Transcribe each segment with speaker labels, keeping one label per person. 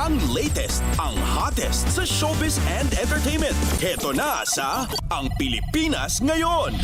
Speaker 1: Ang latest, ang hottest sa showbiz and entertainment. Heto na sa Ang Pilipinas Ngayon.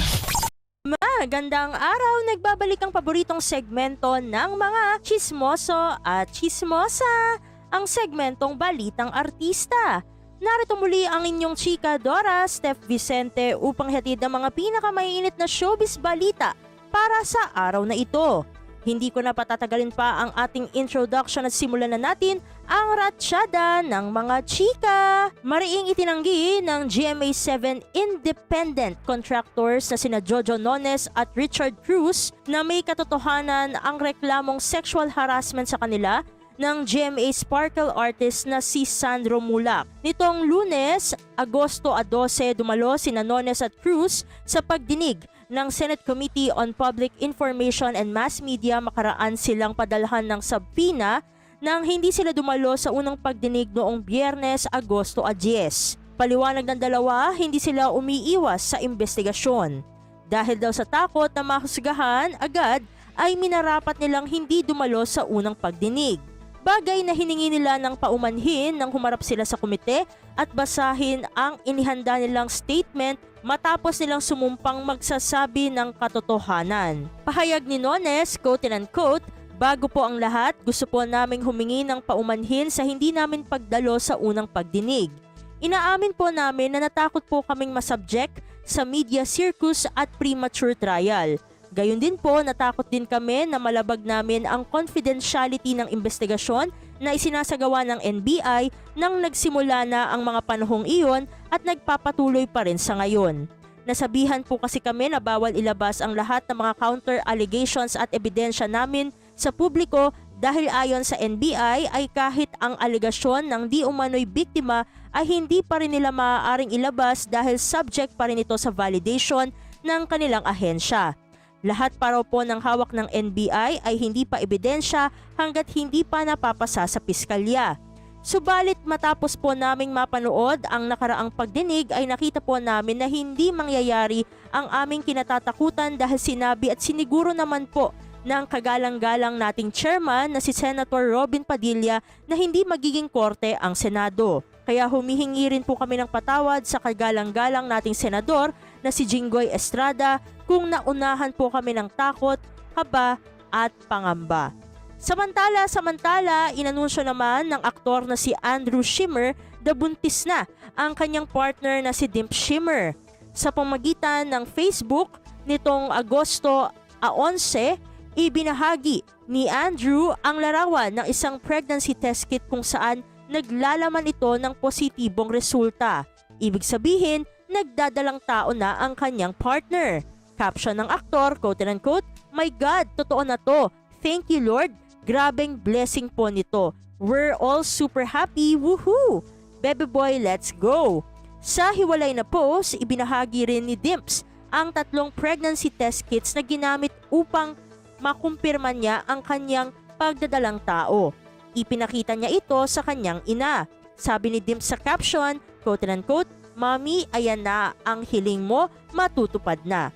Speaker 2: Magandang araw! Nagbabalik ang paboritong segmento ng mga chismoso at chismosa, ang segmentong Balitang Artista. Narito muli ang inyong chika Dora Steph Vicente upang hatid ang mga pinakamainit na showbiz balita para sa araw na ito. Hindi ko na patatagalin pa ang ating introduction at simulan na natin ang ratsyada ng mga chika. Mariing itinanggi ng GMA7 independent contractors na sina Jojo Nones at Richard Cruz na may katotohanan ang reklamong sexual harassment sa kanila ng GMA Sparkle artist na si Sandro Mulak. Nitong Lunes, Agosto 12, dumalo sina Nones at Cruz sa pagdinig ng Senate Committee on Public Information and Mass Media. Makaraan silang padalhan ng subpoena nang hindi sila dumalo sa unang pagdinig noong Biyernes, Agosto 10. Paliwanag ng dalawa, hindi sila umiiwas sa investigasyon. Dahil daw sa takot na mahusgahan agad ay minarapat nilang hindi dumalo sa unang pagdinig. Bagay na hiningi nila ng paumanhin nang humarap sila sa komite at basahin ang inihanda nilang statement matapos nilang sumumpang magsasabi ng katotohanan. Pahayag ni Nones, quote and unquote, "Bago po ang lahat, gusto po naming humingi ng paumanhin sa hindi namin pagdalo sa unang pagdinig. Inaamin po namin na natakot po kaming masubject sa media circus at premature trial. Gayon din po, natakot din kami na malabag namin ang confidentiality ng investigasyon na isinasagawa ng NBI nang nagsimula na ang mga panahong iyon at nagpapatuloy pa rin sa ngayon. Nasabihan po kasi kami na bawal ilabas ang lahat ng mga counter allegations at ebidensya namin sa publiko dahil ayon sa NBI ay kahit ang alegasyon ng di umano'y biktima ay hindi pa rin nila maaaring ilabas dahil subject pa rin ito sa validation ng kanilang ahensya. Lahat pa raw po ng hawak ng NBI ay hindi pa ebidensya hanggat hindi pa napapasa sa piskalya. Subalit matapos po naming mapanood ang nakaraang pagdinig ay nakita po namin na hindi mangyayari ang aming kinatatakutan dahil sinabi at siniguro naman po ng kagalang-galang nating chairman na si Senator Robin Padilla na hindi magiging korte ang Senado. Kaya humihingi rin po kami ng patawad sa kagalang-galang nating senador na si Jinggoy Estrada kung naunahan po kami ng takot, kaba at pangamba." Samantala, inanunsyo naman ng aktor na si Andrew Schimmer na buntis na ang kanyang partner na si Dimp Schimmer. Sa pamamagitan ng Facebook nitong Agosto 11, ibinahagi ni Andrew ang larawan ng isang pregnancy test kit kung saan naglalaman ito ng positibong resulta. Ibig sabihin, nagdadalang tao na ang kanyang partner. Caption ng aktor, quote and unquote, "My God, totoo na to. Thank you Lord. Grabeng blessing po nito. We're all super happy, woohoo! Baby boy, let's go!" Sa hiwalay na post, ibinahagi rin ni Dimps ang 3 pregnancy test kits na ginamit upang makumpirma niya ang kanyang pagdadalang tao. Ipinakita niya ito sa kanyang ina. Sabi ni Dimps sa caption, quote and unquote, "Mami, ayan na ang hiling mo, matutupad na."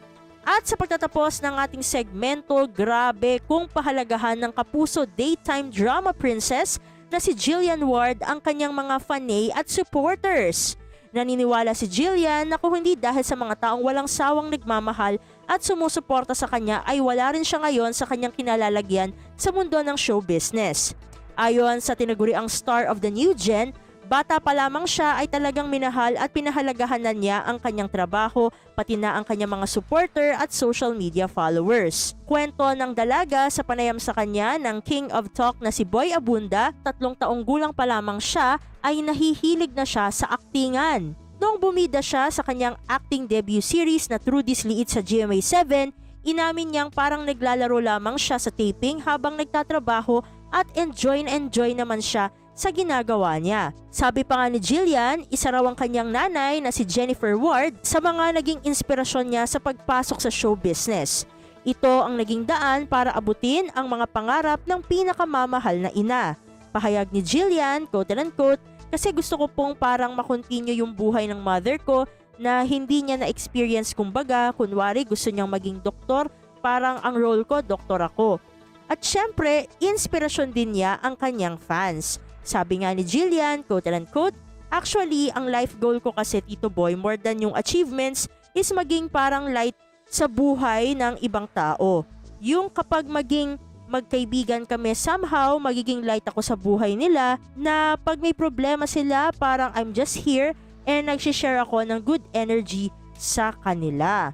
Speaker 2: At sa pagtatapos ng ating segmento, grabe kung pahalagahan ng kapuso daytime drama princess na si Jillian Ward ang kanyang mga fanay at supporters. Naniniwala si Jillian na kung hindi dahil sa mga taong walang sawang nagmamahal at sumusuporta sa kanya ay wala rin siya ngayon sa kanyang kinalalagyan sa mundo ng show business. Ayon sa tinaguriang star of the new gen, bata pa lamang siya ay talagang minahal at pinahalagahan na niya ang kanyang trabaho, pati na ang kanyang mga supporter at social media followers. Kwento ng dalaga sa panayam sa kanya ng King of Talk na si Boy Abunda, 3 taong gulang pa lamang siya, ay nahihilig na siya sa aktingan. Noong bumida siya sa kanyang acting debut series na True This Liit sa GMA7, inamin niyang parang naglalaro lamang siya sa taping habang nagtatrabaho at enjoy naman siya sa ginagawa niya. Sabi pa nga ni Jillian, isa raw ang kanyang nanay na si Jennifer Ward sa mga naging inspirasyon niya sa pagpasok sa show business. Ito ang naging daan para abutin ang mga pangarap ng pinakamamahal na ina. Pahayag ni Jillian, quote and unquote, "Kasi gusto ko pong parang makontinue yung buhay ng mother ko na hindi niya na-experience, kumbaga, kunwari gusto niyang maging doktor, parang ang role ko, doktor ako. At syempre, inspirasyon din niya ang kanyang fans." Sabi nga ni Jillian, quote and unquote, "Actually, ang life goal ko kasi, Tito Boy, more than yung achievements, is maging parang light sa buhay ng ibang tao. Yung kapag maging magkaibigan kami, somehow magiging light ako sa buhay nila, na pag may problema sila, parang I'm just here and nagsishare ako ng good energy sa kanila."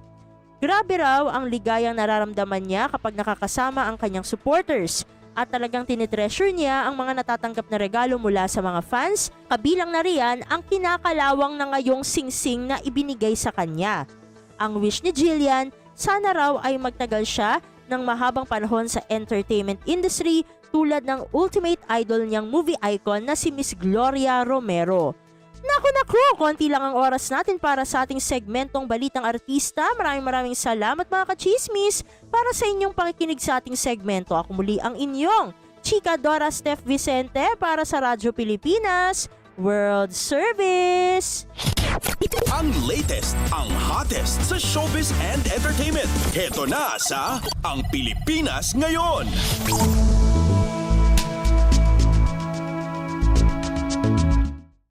Speaker 2: Grabe raw ang ligayang nararamdaman niya kapag nakakasama ang kanyang supporters. At talagang tinitreasure niya ang mga natatanggap na regalo mula sa mga fans, kabilang na riyan ang kinakalawang na ngayong singsing na ibinigay sa kanya. Ang wish ni Jillian, sana raw ay magtagal siya ng mahabang panahon sa entertainment industry tulad ng ultimate idol niyang movie icon na si Miss Gloria Romero. Naku, konti lang ang oras natin para sa ating segmentong Balitang Artista. Maraming salamat mga kachismis para sa inyong pakikinig sa ating segmento. Ako muli ang inyong Chika Dora Steph Vicente para sa Radyo Pilipinas World Service.
Speaker 1: Ang latest, ang hottest sa showbiz and entertainment. Heto na sa Ang Pilipinas Ngayon.